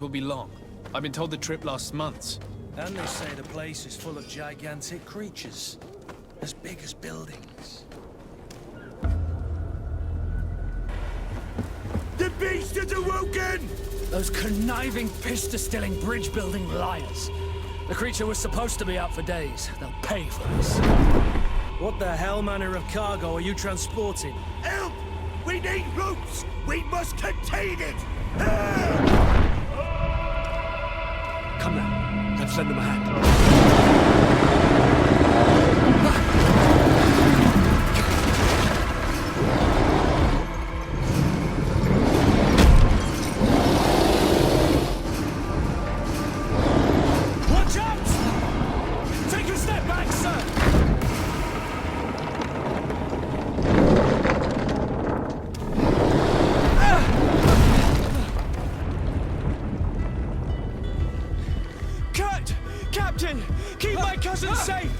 will be long. I've been told the trip lasts months. And they say the place is full of gigantic creatures, as big as buildings. The beast is awoken! Those conniving, piss-distilling, bridge-building liars. The creature was supposed to be out for days. They'll pay for this. What the hell manner of cargo are you transporting? Help! We need ropes! We must contain it! Come now, let's lend them a hand. Watch out! Take a step back, sir! Captain! Keep my cousin safe!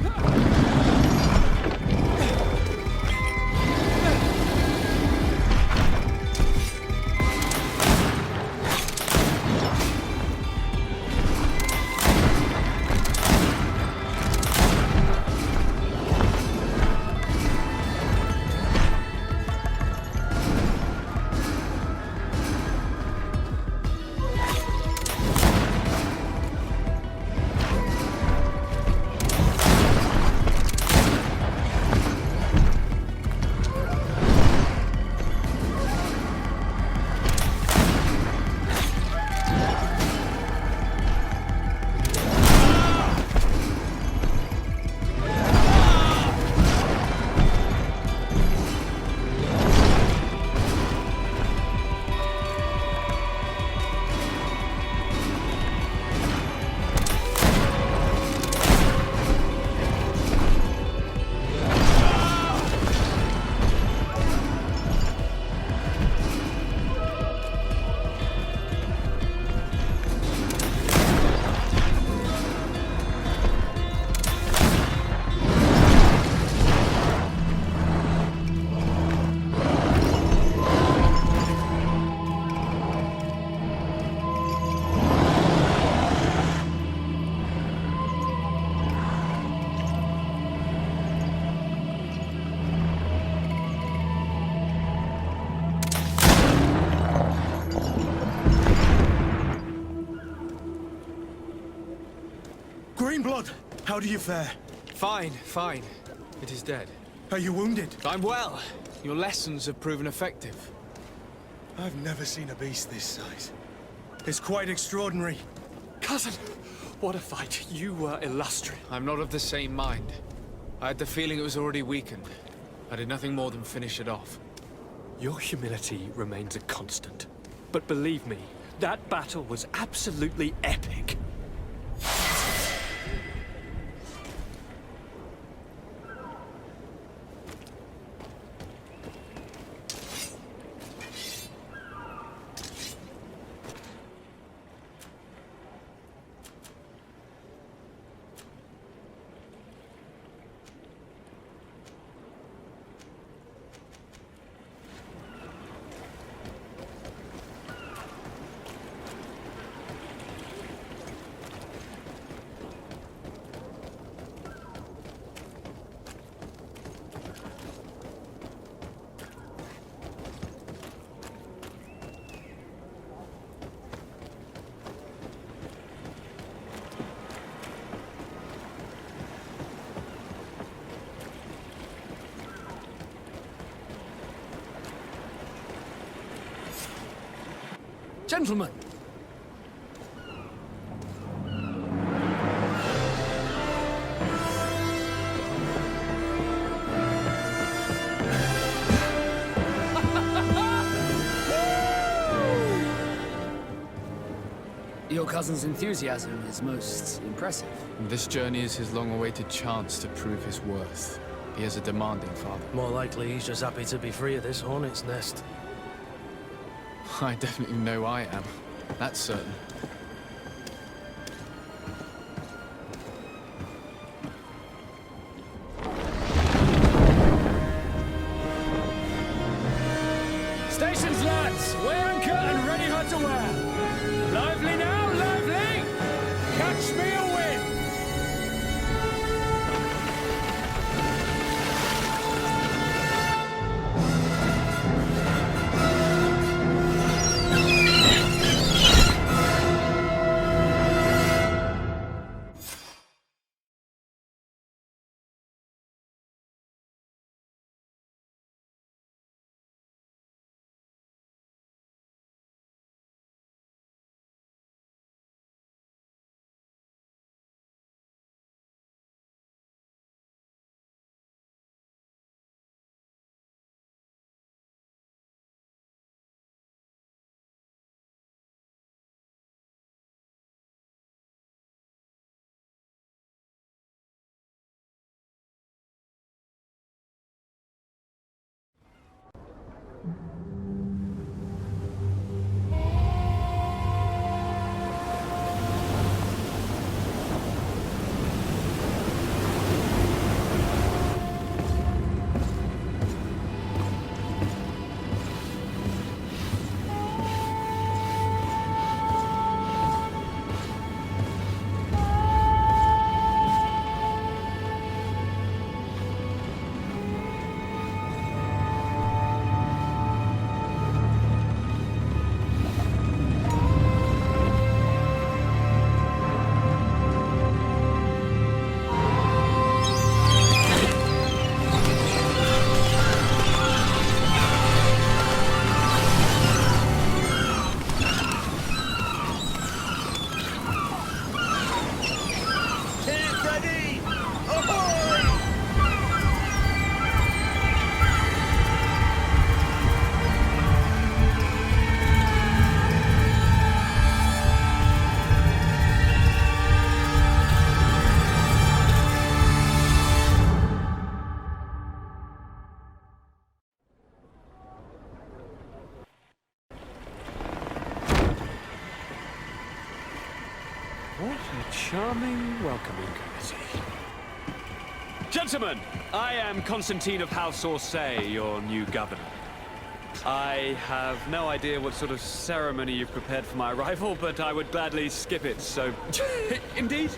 Greenblood, how do you fare? Fine, fine. It is dead. Are you wounded? I'm well. Your lessons have proven effective. I've never seen a beast this size. It's quite extraordinary. Cousin, what a fight. You were illustrious. I'm not of the same mind. I had the feeling it was already weakened. I did nothing more than finish it off. Your humility remains a constant. But believe me, that battle was absolutely epic. Gentlemen! Your cousin's enthusiasm is most impressive. This journey is his long-awaited chance to prove his worth. He has a demanding father. More likely he's just happy to be free of this hornet's nest. I definitely know I am. That's certain. Stations, lads! Wear anchor and ready hard to wear! Lively now! What a charming welcoming courtesy. Gentlemen, I am Constantine of House Orsay, your new governor. I have no idea what sort of ceremony you've prepared for my arrival, but I would gladly skip it, so... indeed,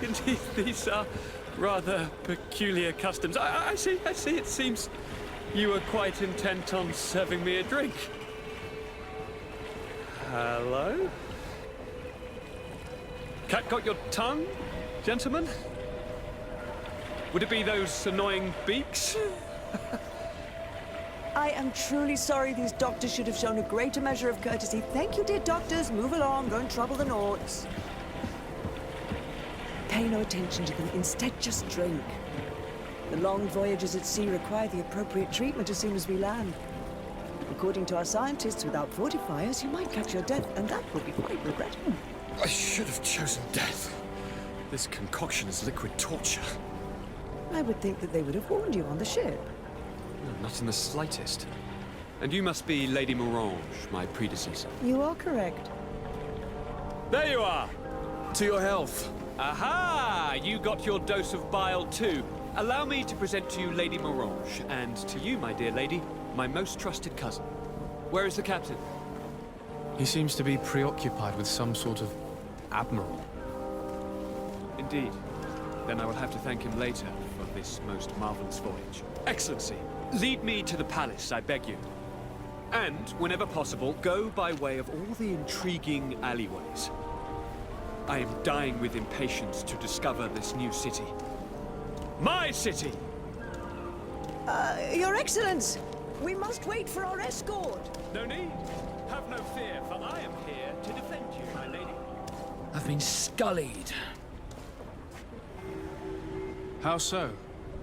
these are rather peculiar customs. I see, it seems you are quite intent on serving me a drink. Hello? Cat got your tongue, gentlemen? Would it be those annoying beaks? I am truly sorry. These doctors should have shown a greater measure of courtesy. Thank you, dear doctors. Move along. Don't trouble the Nords. Pay no attention to them. Instead, just drink. The long voyages at sea require the appropriate treatment as soon as we land. According to our scientists, without fortifiers, you might catch your death, and that would be quite regrettable. I should have chosen death. This concoction is liquid torture. I would think that they would have warned you on the ship. No, not in the slightest. And you must be Lady Morange, my predecessor. You are correct. There you are! To your health. Aha! You got your dose of bile too. Allow me to present to you Lady Morange, and to you, my dear lady, my most trusted cousin. Where is the captain? He seems to be preoccupied with some sort of admiral. Indeed. Then I will have to thank him later for this most marvelous voyage. Excellency, lead me to the palace, I beg you. And, whenever possible, go by way of all the intriguing alleyways. I am dying with impatience to discover this new city. My city! Your Excellence! We must wait for our escort! No need. Have no fear, for I am here to defend you, my lady. I've been scullied. How so?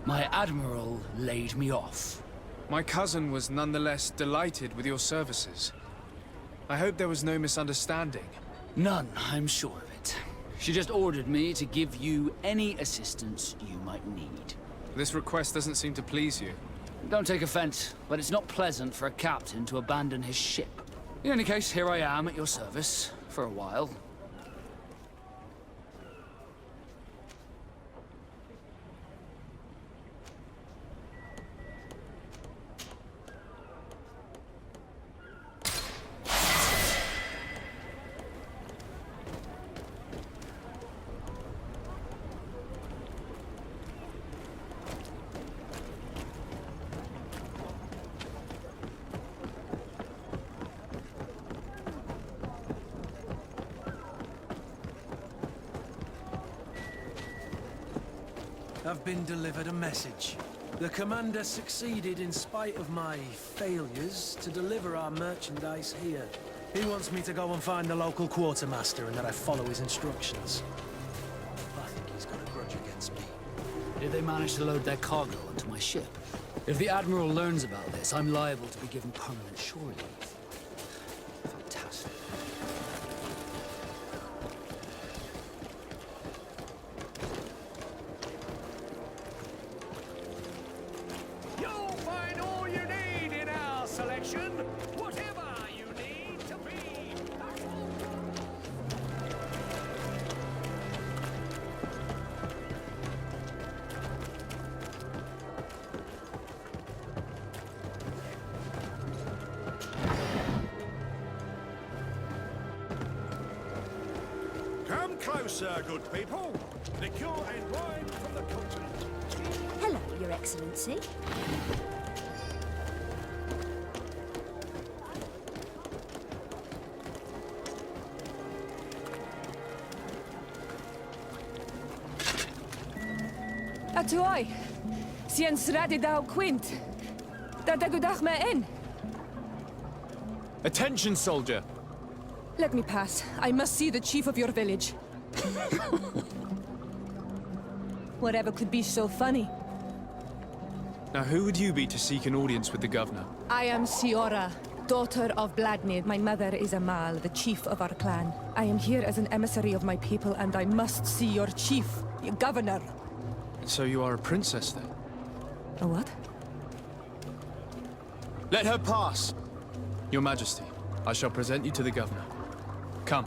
My admiral laid me off. My cousin was nonetheless delighted with your services. I hope there was no misunderstanding. None, I'm sure of it. She just ordered me to give you any assistance you might need. This request doesn't seem to please you. Don't take offense, but it's not pleasant for a captain to abandon his ship. In any case, here I am at your service, for a while. I've been delivered a message. The commander succeeded in spite of my failures to deliver our merchandise here. He wants me to go and find the local quartermaster and that I follow his instructions. I think he's got a grudge against me. Did they manage to load their cargo onto my ship? If the Admiral learns about this, I'm liable to be given permanent shore leave. Fantastic. You'll find all you need in our selection, whatever you need to be. Come closer, good people. Liquor and wine from the continent. Hello, Your Excellency. Atuai, sien sradi dau quint. Da dagudach me in. Attention, soldier! Let me pass. I must see the chief of your village. Whatever could be so funny? Now, who would you be to seek an audience with the governor? I am Siora, daughter of Vladimir. My mother is Amal, the chief of our clan. I am here as an emissary of my people, and I must see your chief, your governor. So you are a princess, then? A what? Let her pass! Your Majesty, I shall present you to the governor. Come.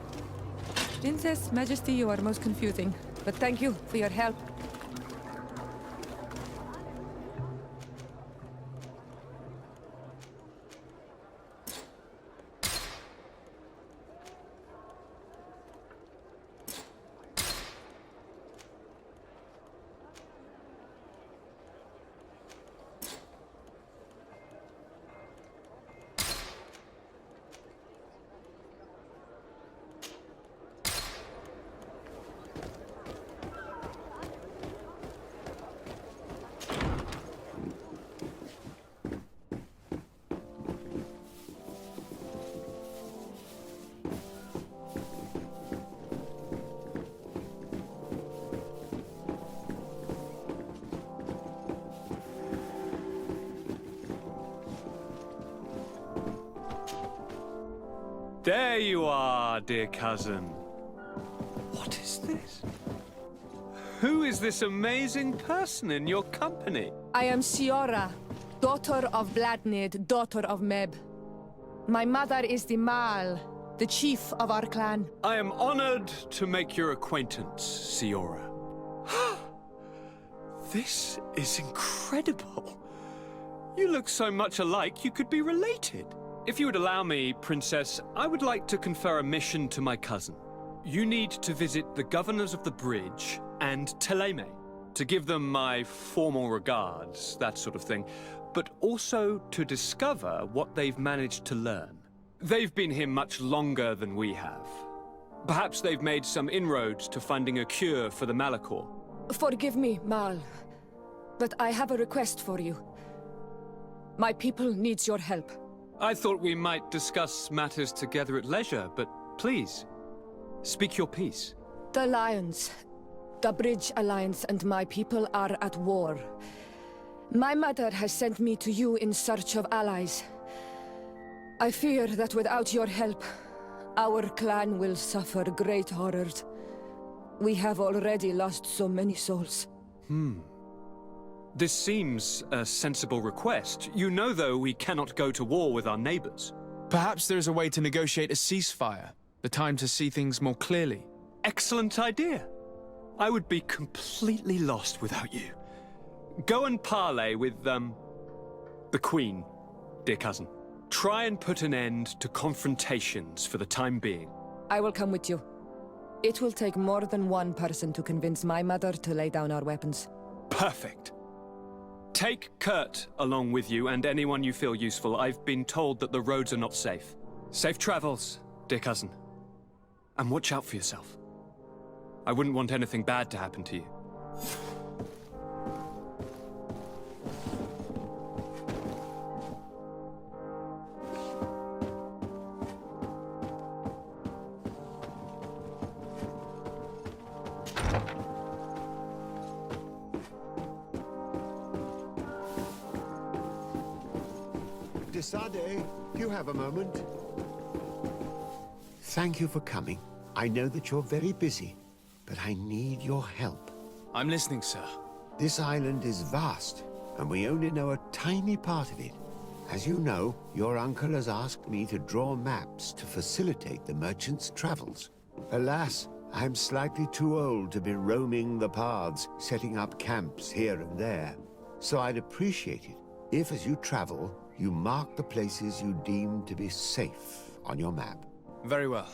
Princess, Majesty, you are most confusing. But thank you for your help. There you are, dear cousin. What is this? Who is this amazing person in your company? I am Siora, daughter of Bladnid, daughter of Meb. My mother is the Mal, the chief of our clan. I am honored to make your acquaintance, Siora. This is incredible. You look so much alike you could be related. If you would allow me, Princess, I would like to confer a mission to my cousin. You need to visit the governors of the bridge and Teleme to give them my formal regards, that sort of thing, but also to discover what they've managed to learn. They've been here much longer than we have. Perhaps they've made some inroads to finding a cure for the Malachor. Forgive me, Mal, but I have a request for you. My people needs your help. I thought we might discuss matters together at leisure, but please, speak your piece. The Lions, the Bridge Alliance and my people are at war. My mother has sent me to you in search of allies. I fear that without your help, our clan will suffer great horrors. We have already lost so many souls. This seems a sensible request. You know, though, we cannot go to war with our neighbors. Perhaps there is a way to negotiate a ceasefire. The time to see things more clearly. Excellent idea. I would be completely lost without you. Go and parley with, the Queen, dear cousin. Try and put an end to confrontations for the time being. I will come with you. It will take more than one person to convince my mother to lay down our weapons. Perfect. Take Kurt along with you and anyone you feel useful. I've been told that the roads are not safe. Safe travels, dear cousin. And watch out for yourself. I wouldn't want anything bad to happen to you. Desade, do you have a moment? Thank you for coming. I know that you're very busy, but I need your help. I'm listening, sir. This island is vast, and we only know a tiny part of it. As you know, your uncle has asked me to draw maps to facilitate the merchants' travels. Alas, I'm slightly too old to be roaming the paths, setting up camps here and there. So I'd appreciate it if, as you travel, you mark the places you deem to be safe on your map. Very well.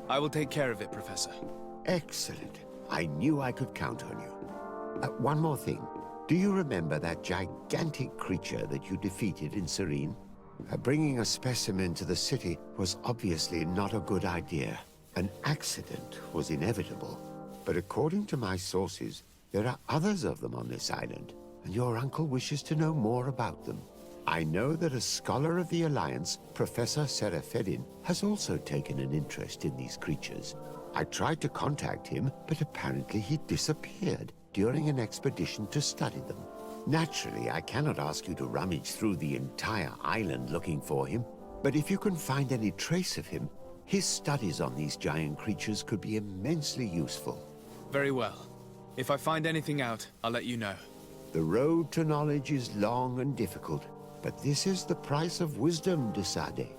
I will take care of it, Professor. Excellent. I knew I could count on you. One more thing. Do you remember that gigantic creature that you defeated in Serene? Bringing a specimen to the city was obviously not a good idea. An accident was inevitable. But according to my sources, there are others of them on this island, and your uncle wishes to know more about them. I know that a scholar of the Alliance, Professor Serafedin, has also taken an interest in these creatures. I tried to contact him, but apparently he disappeared during an expedition to study them. Naturally, I cannot ask you to rummage through the entire island looking for him, but if you can find any trace of him, his studies on these giant creatures could be immensely useful. Very well. If I find anything out, I'll let you know. The road to knowledge is long and difficult, but this is the price of wisdom, Desade.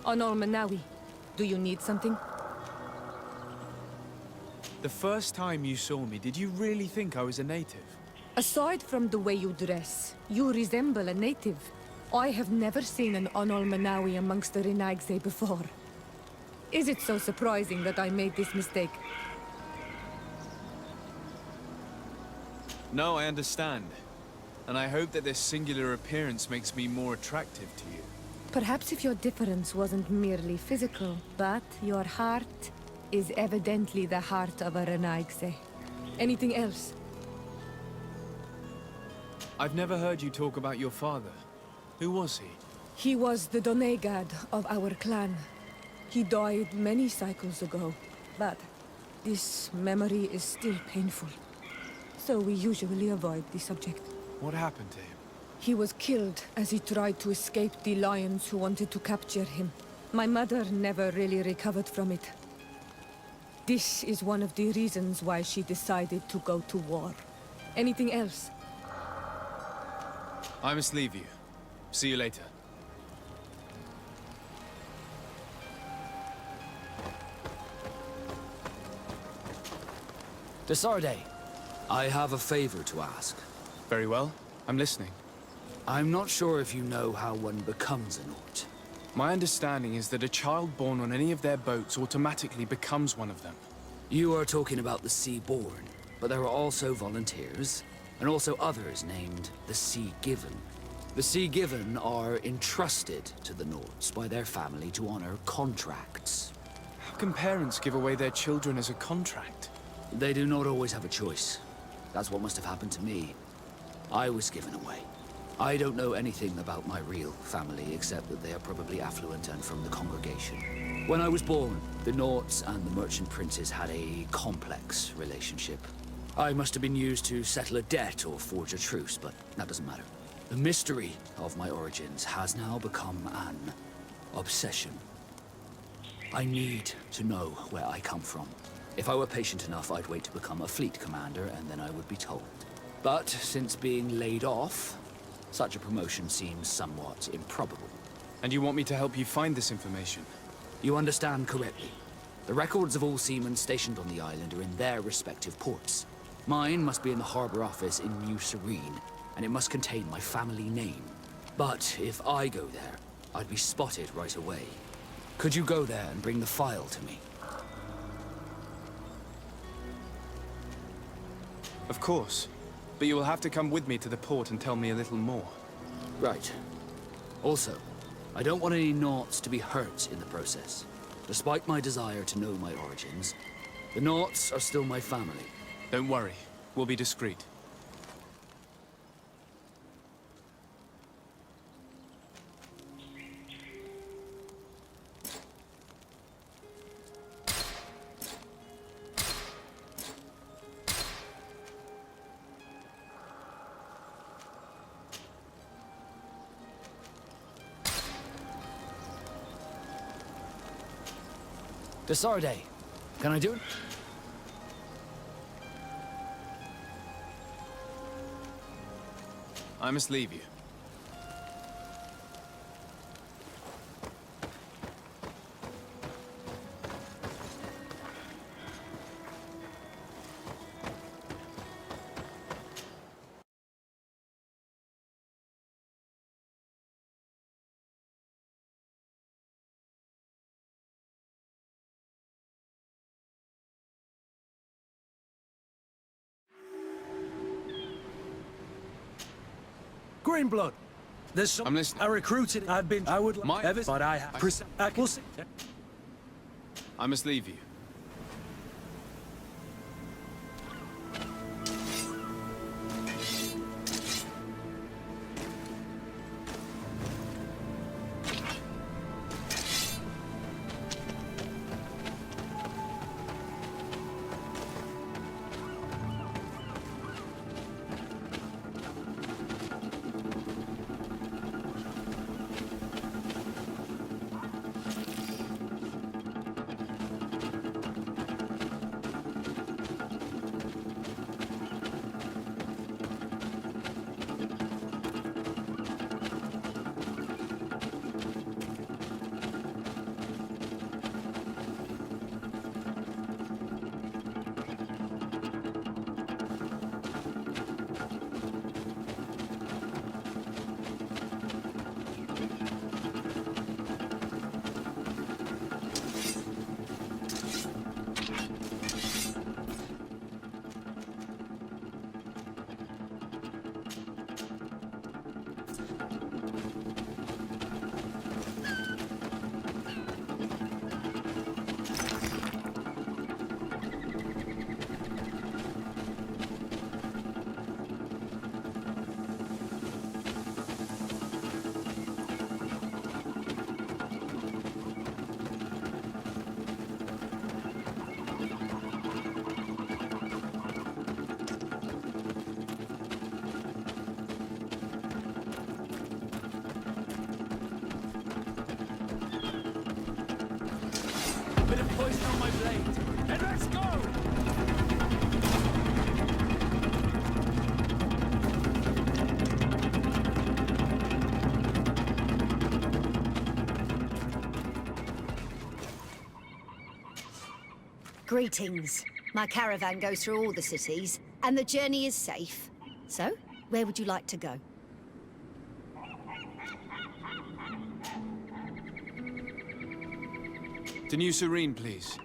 Onol Manawi, do you need something? The first time you saw me, did you really think I was a native? Aside from the way you dress, you resemble a native. I have never seen an Onol Manawi amongst the Renaigse before. Is it so surprising that I made this mistake? No, I understand. And I hope that this singular appearance makes me more attractive to you. Perhaps if your difference wasn't merely physical, but your heart is evidently the heart of a Renaigse. Anything else? I've never heard you talk about your father. Who was he? He was the Donegad of our clan. He died many cycles ago, but this memory is still painful. So we usually avoid the subject. What happened to him? He was killed as he tried to escape the lions who wanted to capture him. My mother never really recovered from it. This is one of the reasons why she decided to go to war. Anything else? I must leave you. See you later. Desarde, I have a favor to ask. Very well. I'm listening. I'm not sure if you know how one becomes a Nort. My understanding is that a child born on any of their boats automatically becomes one of them. You are talking about the Sea-born, but there are also volunteers, and also others named the Sea-given. The Sea-given are entrusted to the Norts by their family to honor contracts. How can parents give away their children as a contract? They do not always have a choice. That's what must have happened to me. I was given away. I don't know anything about my real family, except that they are probably affluent and from the congregation. When I was born, the Norts and the merchant princes had a complex relationship. I must have been used to settle a debt or forge a truce, but that doesn't matter. The mystery of my origins has now become an obsession. I need to know where I come from. If I were patient enough, I'd wait to become a fleet commander, and then I would be told. But since being laid off, such a promotion seems somewhat improbable. And you want me to help you find this information? You understand correctly. The records of all seamen stationed on the island are in their respective ports. Mine must be in the harbor office in New Serene, and it must contain my family name. But if I go there, I'd be spotted right away. Could you go there and bring the file to me? Of course. But you will have to come with me to the port and tell me a little more. Right. Also, I don't want any Norts to be hurt in the process. Despite my desire to know my origins, the Norts are still my family. Don't worry. We'll be discreet. Desarde, can I do it? I must leave you. Greenblood. There's some. I'm listening. I recruited. I would. My- Ever, but I have. I will see. I must leave you. Bit of poison on my blade. And let's go! Greetings. My caravan goes through all the cities, and the journey is safe. So, where would you like to go? To New Serene, please.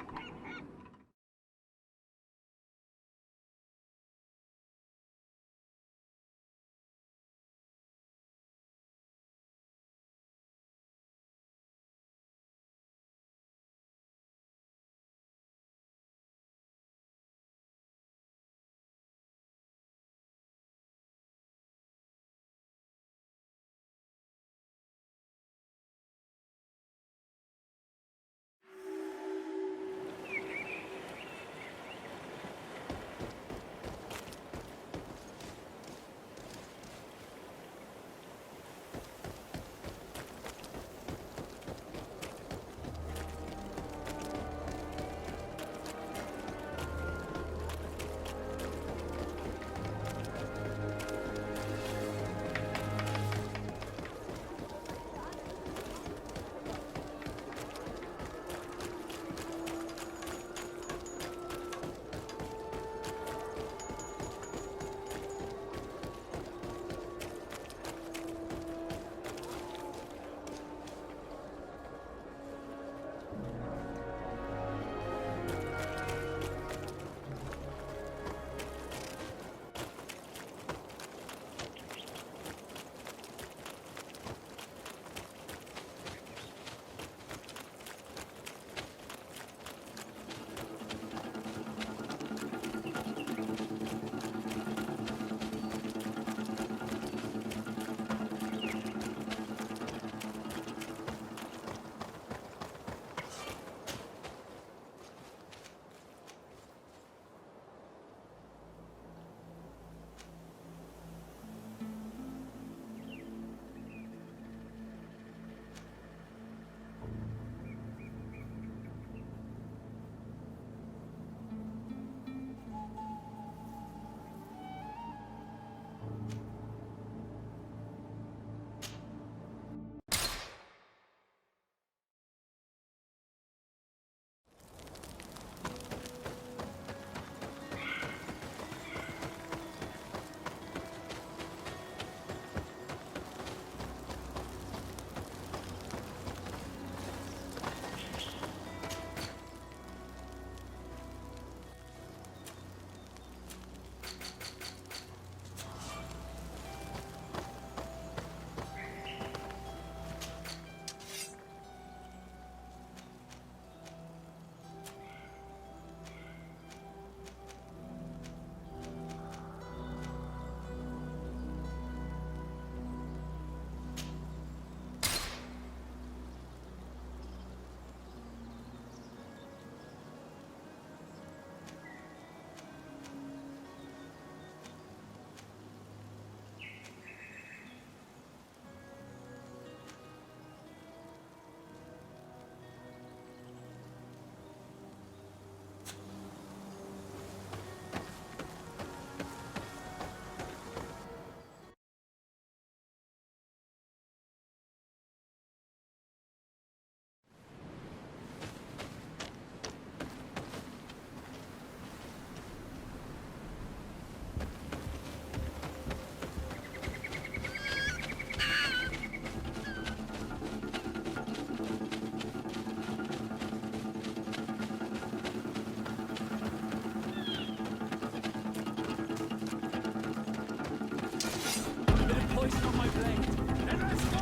Poison on my blade. And let's go!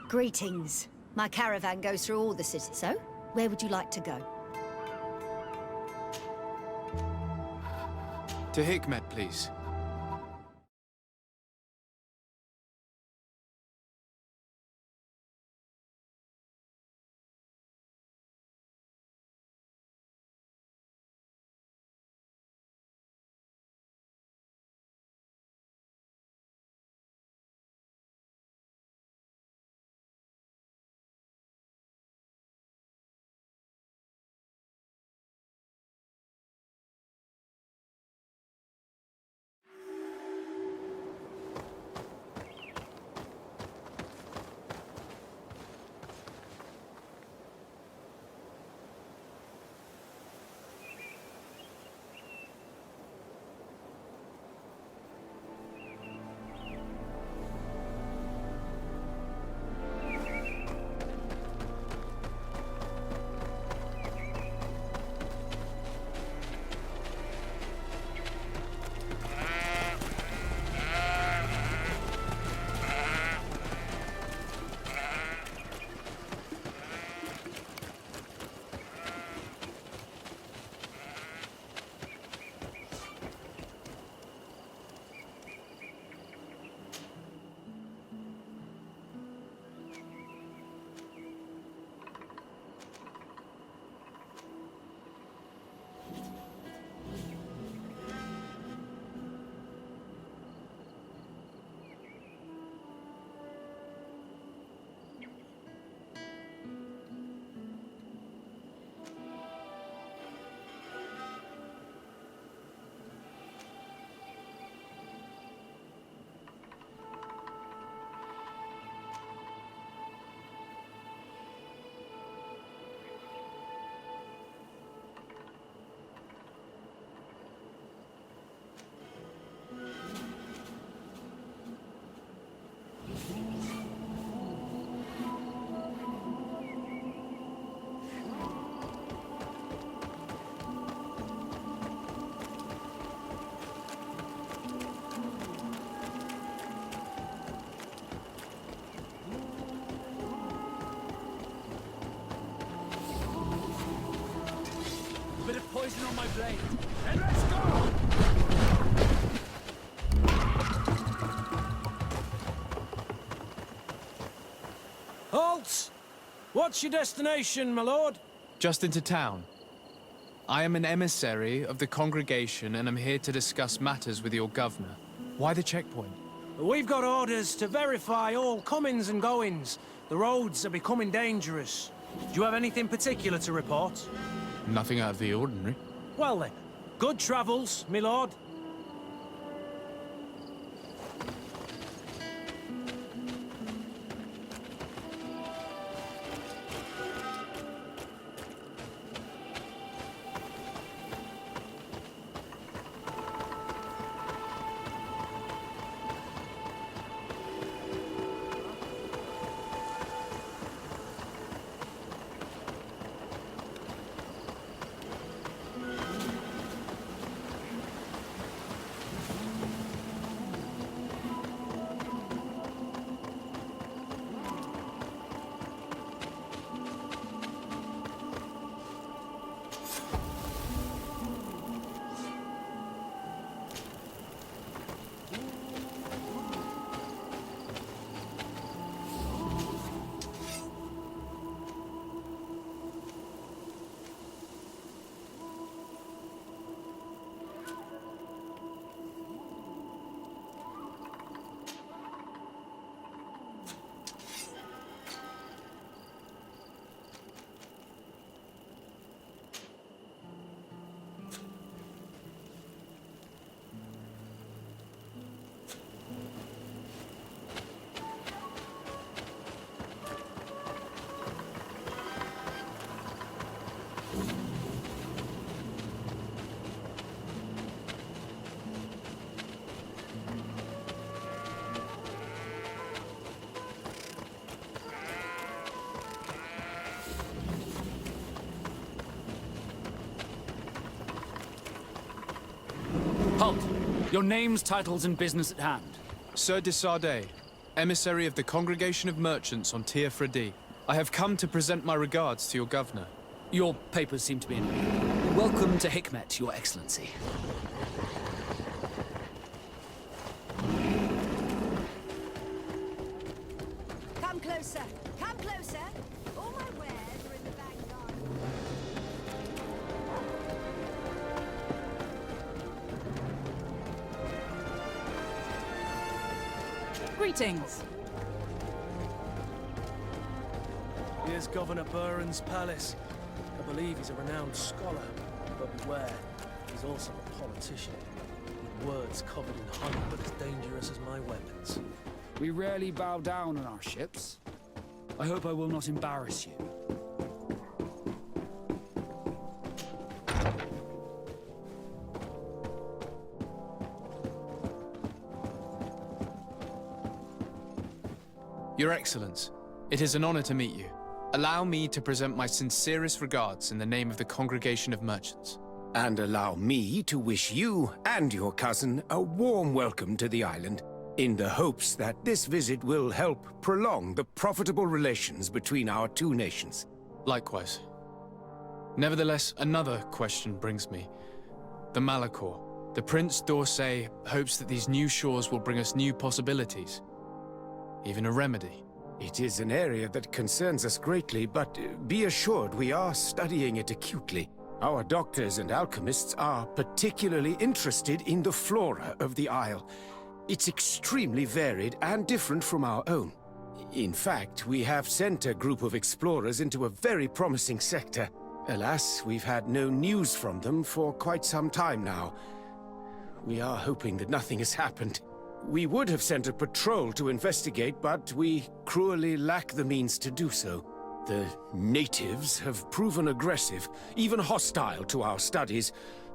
Greetings. My caravan goes through all the cities. So, where would you like to go? To Hikmet, please. poison on my blade. Then let's go! Halt! What's your destination, my lord? Just into town. I am an emissary of the congregation and am here to discuss matters with your governor. Why the checkpoint? We've got orders to verify all comings and goings. The roads are becoming dangerous. Do you have anything particular to report? Nothing out of the ordinary. Well then, good travels, my lord. Halt! Your names, titles, and business at hand. Sir de Sardet, emissary of the Congregation of Merchants on Tir Fredi. I have come to present my regards to your governor. Your papers seem to be in order. Welcome to Hikmet, Your Excellency. Come closer. Come closer. All my wares are in the back garden. Greetings. Here's Governor Buren's palace. I believe he's a renowned scholar, but beware, he's also a politician. With words covered in honey, but as dangerous as my weapons. We rarely bow down on our ships. I hope I will not embarrass you. Your Excellence, it is an honor to meet you. Allow me to present my sincerest regards in the name of the Congregation of Merchants. And allow me to wish you and your cousin a warm welcome to the island, in the hopes that this visit will help prolong the profitable relations between our two nations. Likewise. Nevertheless, another question brings me. The Malachor. The Prince d'Orsay hopes that these new shores will bring us new possibilities. Even a remedy. It is an area that concerns us greatly, but be assured we are studying it acutely. Our doctors and alchemists are particularly interested in the flora of the Isle. It's extremely varied and different from our own. In fact, we have sent a group of explorers into a very promising sector. Alas, we've had no news from them for quite some time now. We are hoping that nothing has happened. We would have sent a patrol to investigate, but we cruelly lack the means to do so. The natives have proven aggressive, even hostile to our studies,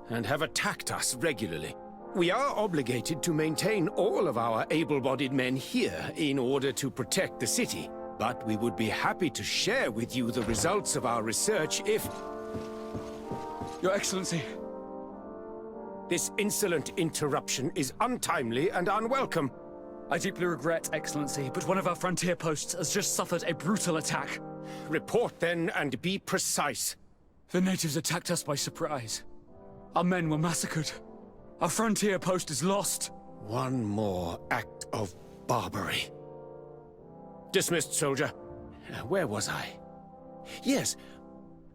and have attacked us regularly. We are obligated to maintain all of our able-bodied men here in order to protect the city, but we would be happy to share with you the results of our research if... Your Excellency. This insolent interruption is untimely and unwelcome. I deeply regret, Excellency, but one of our frontier posts has just suffered a brutal attack. Report then, and be precise. The natives attacked us by surprise. Our men were massacred. Our frontier post is lost. One more act of barbary. Dismissed, soldier. Where was I? Yes,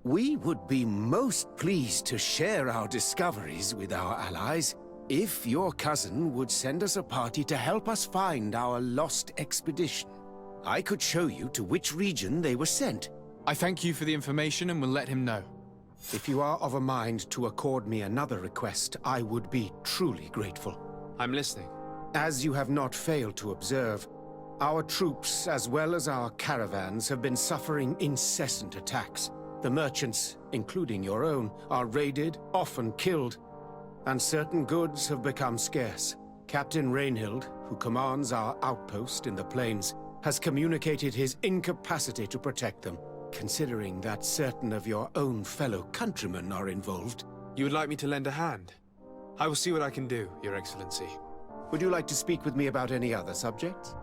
we would be most pleased to share our discoveries with our allies if your cousin would send us a party to help us find our lost expedition. I could show you to which region they were sent. I thank you for the information and will let him know. If you are of a mind to accord me another request, I would be truly grateful. I'm listening. As you have not failed to observe, our troops, as well as our caravans, have been suffering incessant attacks. The merchants, including your own, are raided, often killed, and certain goods have become scarce. Captain Rainhild, who commands our outpost in the plains, has communicated his incapacity to protect them. Considering that certain of your own fellow countrymen are involved. You would like me to lend a hand? I will see what I can do, Your Excellency. Would you like to speak with me about any other subjects?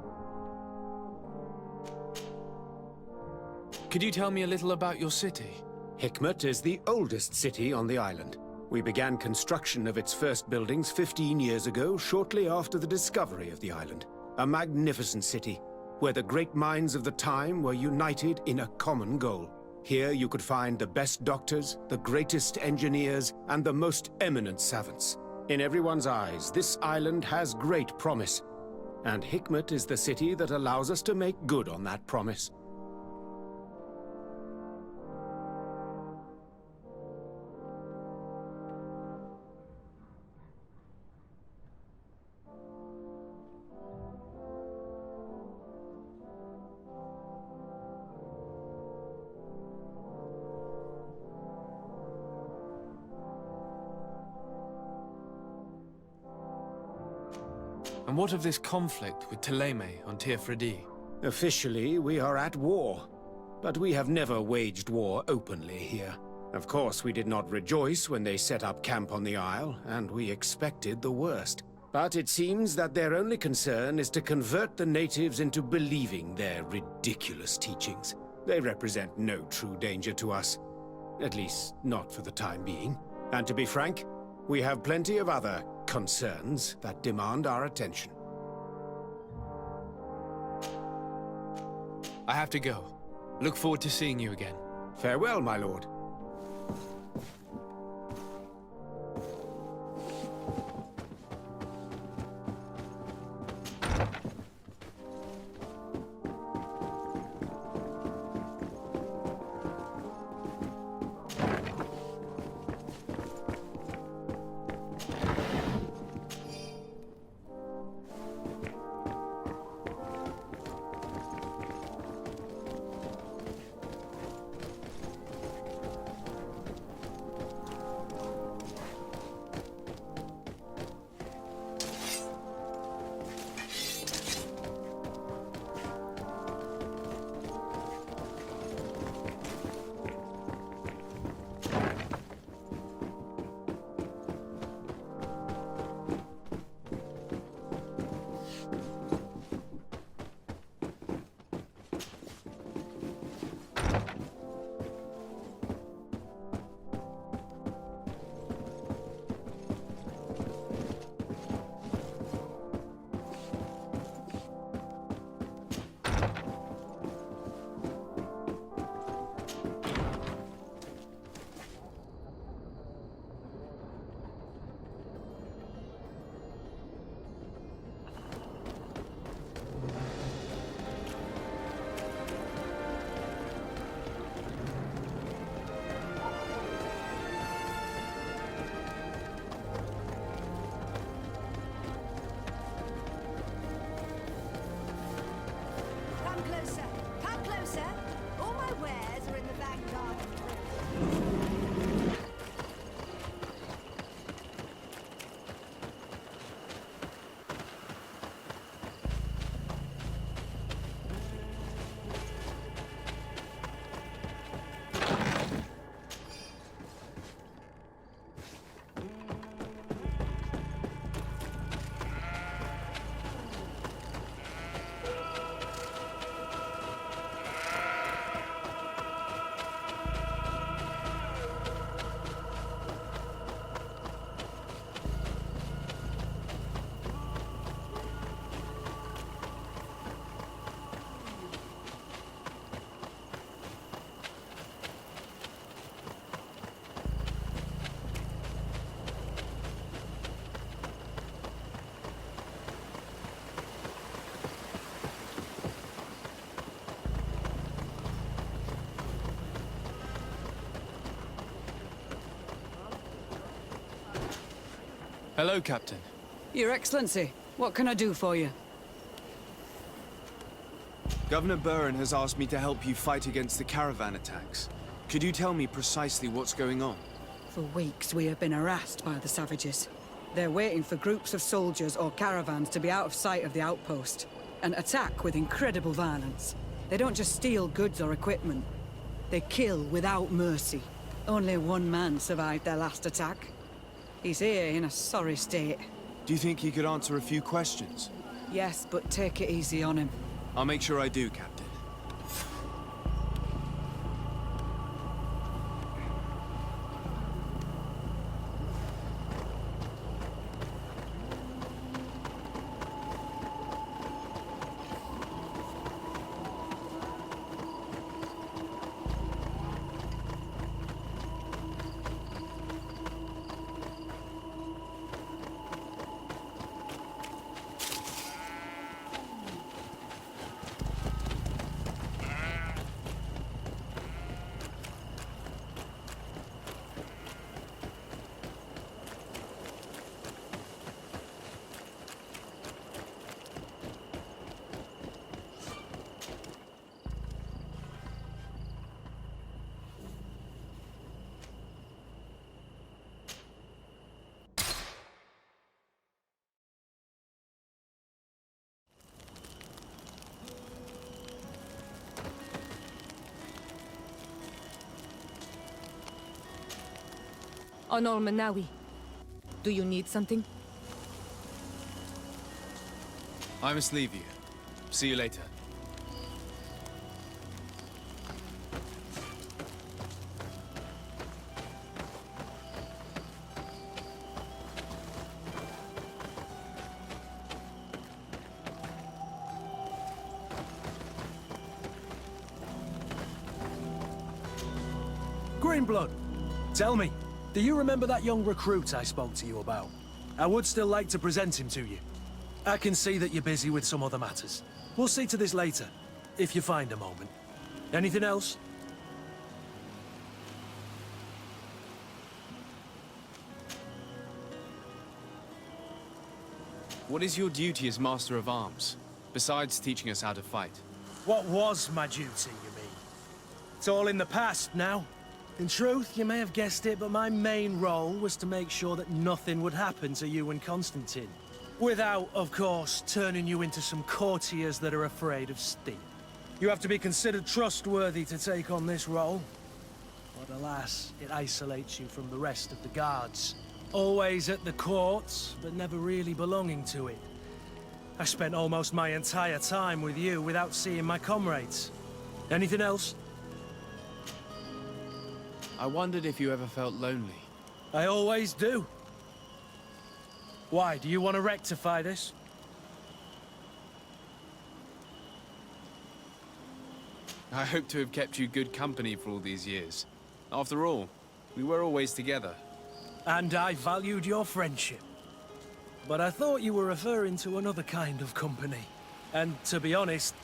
Could you tell me a little about your city? Hikmet is the oldest city on the island. We began construction of its first buildings 15 years ago, shortly after the discovery of the island. A magnificent city, where the great minds of the time were united in a common goal. Here you could find the best doctors, the greatest engineers, and the most eminent savants. In everyone's eyes, this island has great promise, and Hikmet is the city that allows us to make good on that promise. And what of this conflict with Thélème on Tir Freddy? Officially, we are at war, but we have never waged war openly here. Of course, we did not rejoice when they set up camp on the Isle, and we expected the worst. But it seems that their only concern is to convert the natives into believing their ridiculous teachings. They represent no true danger to us, at least not for the time being. And to be frank, we have plenty of other concerns that demand our attention. I have to go. Look forward to seeing you again. Farewell, my lord. Hello, Captain. Your Excellency, what can I do for you? Governor Burren has asked me to help you fight against the caravan attacks. Could you tell me precisely what's going on? For weeks, we have been harassed by the savages. They're waiting for groups of soldiers or caravans to be out of sight of the outpost and attack with incredible violence. They don't just steal goods or equipment. They kill without mercy. Only one man survived their last attack. He's here in a sorry state. Do you think he could answer a few questions? Yes, but take it easy on him. I'll make sure I do, Captain. Honor Manawi. Do you need something? I must leave you. See you later. Greenblood, tell me, do you remember that young recruit I spoke to you about? I would still like to present him to you. I can see that you're busy with some other matters. We'll see to this later, if you find a moment. Anything else? What is your duty as Master of Arms, besides teaching us how to fight? What was my duty, you mean? It's all in the past now. In truth, you may have guessed it, but my main role was to make sure that nothing would happen to you and Constantine. Without, of course, turning you into some courtiers that are afraid of steam. You have to be considered trustworthy to take on this role. But alas, it isolates you from the rest of the guards. Always at the courts, but never really belonging to it. I spent almost my entire time with you without seeing my comrades. Anything else? I wondered if you ever felt lonely. I always do. Why, do you want to rectify this? I hope to have kept you good company for all these years. After all, we were always together. And I valued your friendship. But I thought you were referring to another kind of company. And to be honest,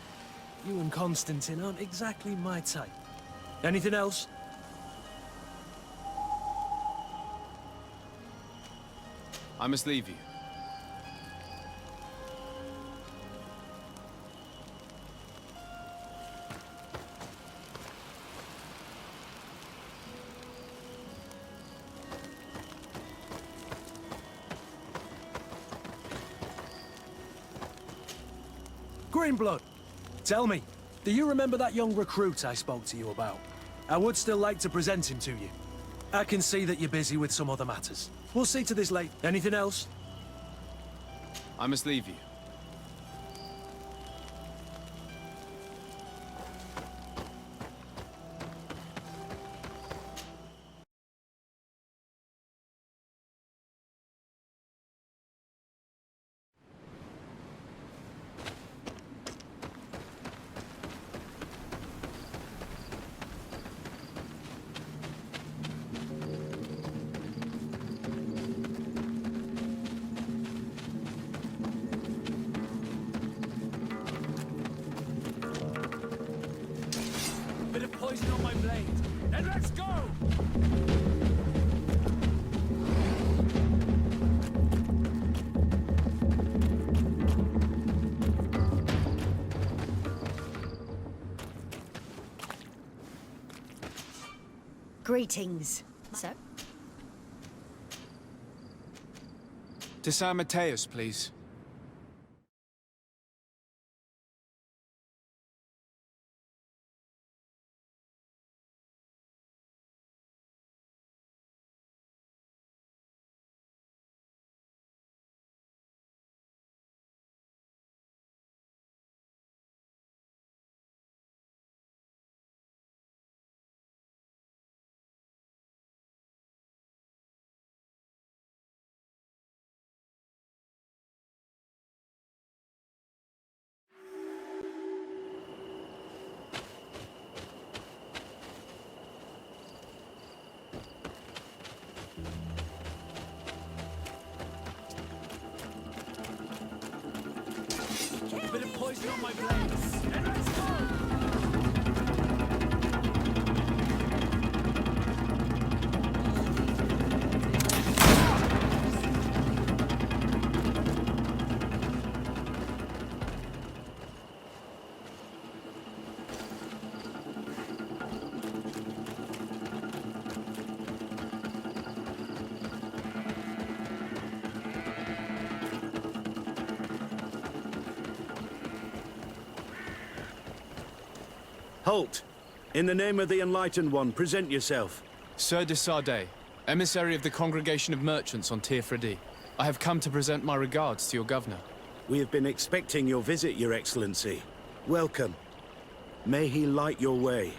you and Constantine aren't exactly my type. Anything else? I must leave you. Greenblood, tell me, do you remember that young recruit I spoke to you about? I would still like to present him to you. I can see that you're busy with some other matters. We'll see to this later. Anything else? I must leave you. Poison on my blade. Then let's go! Greetings. So? To San Mateus, please. A bit of poison on my blades. And let's go! Halt! In the name of the Enlightened One, present yourself. Sir de Sardet, emissary of the Congregation of Merchants on Tirfredi. I have come to present my regards to your governor. We have been expecting your visit, Your Excellency. Welcome. May he light your way.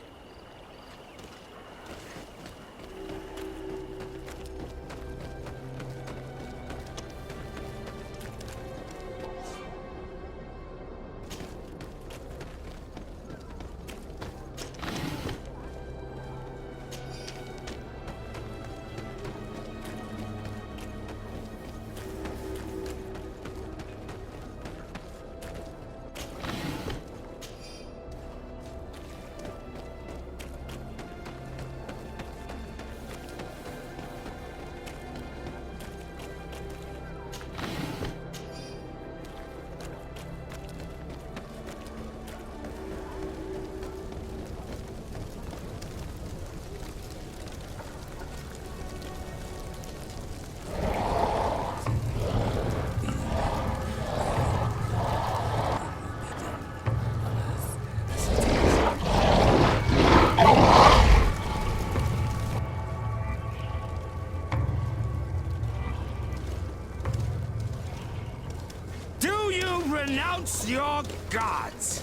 Renounce your gods!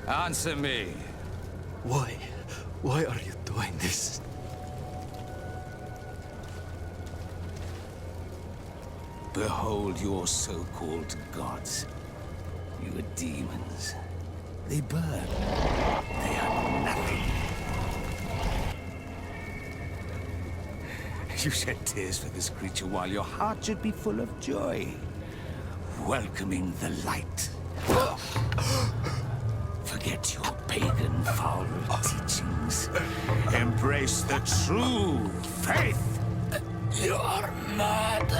Answer me. Why? Why are you doing this? Behold your so-called gods. You are demons. They burn. They are nothing. You shed tears for this creature while your heart should be full of joy. Welcoming the light. Forget your pagan foul teachings. Embrace the true faith. You are mad.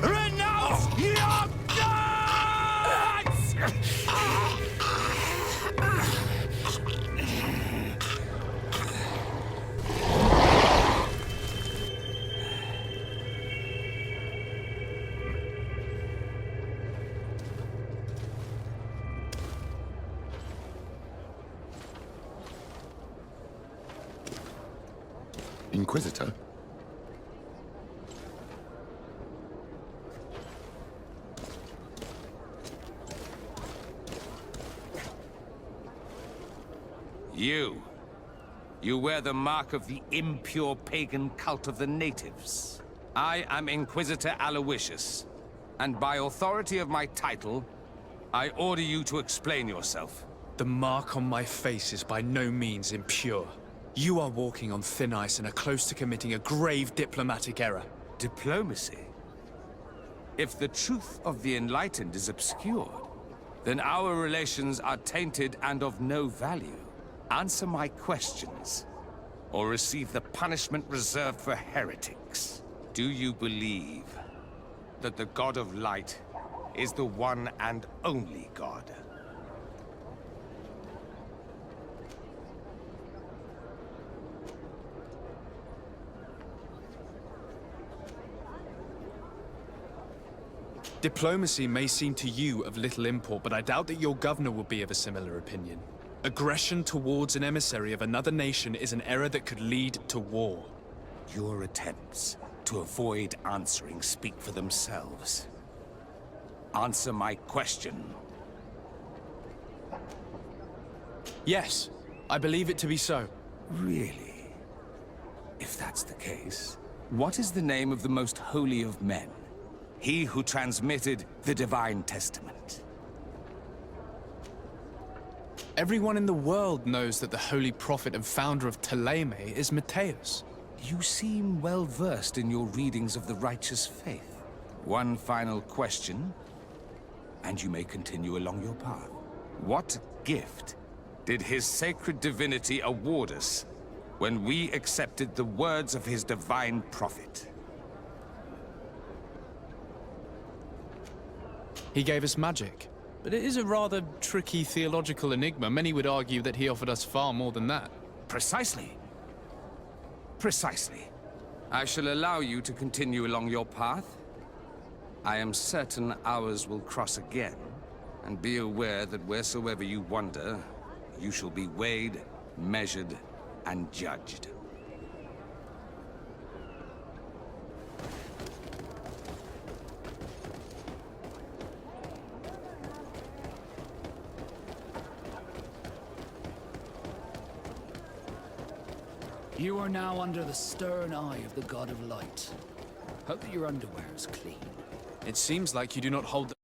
Renounce your gods! Inquisitor? You wear the mark of the impure pagan cult of the natives. I am Inquisitor Aloysius, and by authority of my title, I order you to explain yourself. The mark on my face is by no means impure. You are walking on thin ice and are close to committing a grave diplomatic error. Diplomacy? If the truth of the Enlightened is obscured, then our relations are tainted and of no value. Answer my questions, or receive the punishment reserved for heretics. Do you believe that the God of Light is the one and only God. Diplomacy may seem to you of little import, but I doubt that your governor will be of a similar opinion. Aggression towards an emissary of another nation is an error that could lead to war. Your attempts to avoid answering speak for themselves. Answer my question. Yes, I believe it to be so. Really? If that's the case, what is the name of the most holy of men? He who transmitted the Divine Testament. Everyone in the world knows that the holy prophet and founder of Ptolemy is Matthias. You seem well versed in your readings of the righteous faith. One final question, and you may continue along your path. What gift did his sacred divinity award us when we accepted the words of his divine prophet? He gave us magic. But it is a rather tricky theological enigma. Many would argue that he offered us far more than that. Precisely. Precisely. I shall allow you to continue along your path. I am certain ours will cross again. And be aware that wheresoever you wander, you shall be weighed, measured, and judged. You are now under the stern eye of the God of Light. Hope that your underwear is clean. It seems like you do not hold the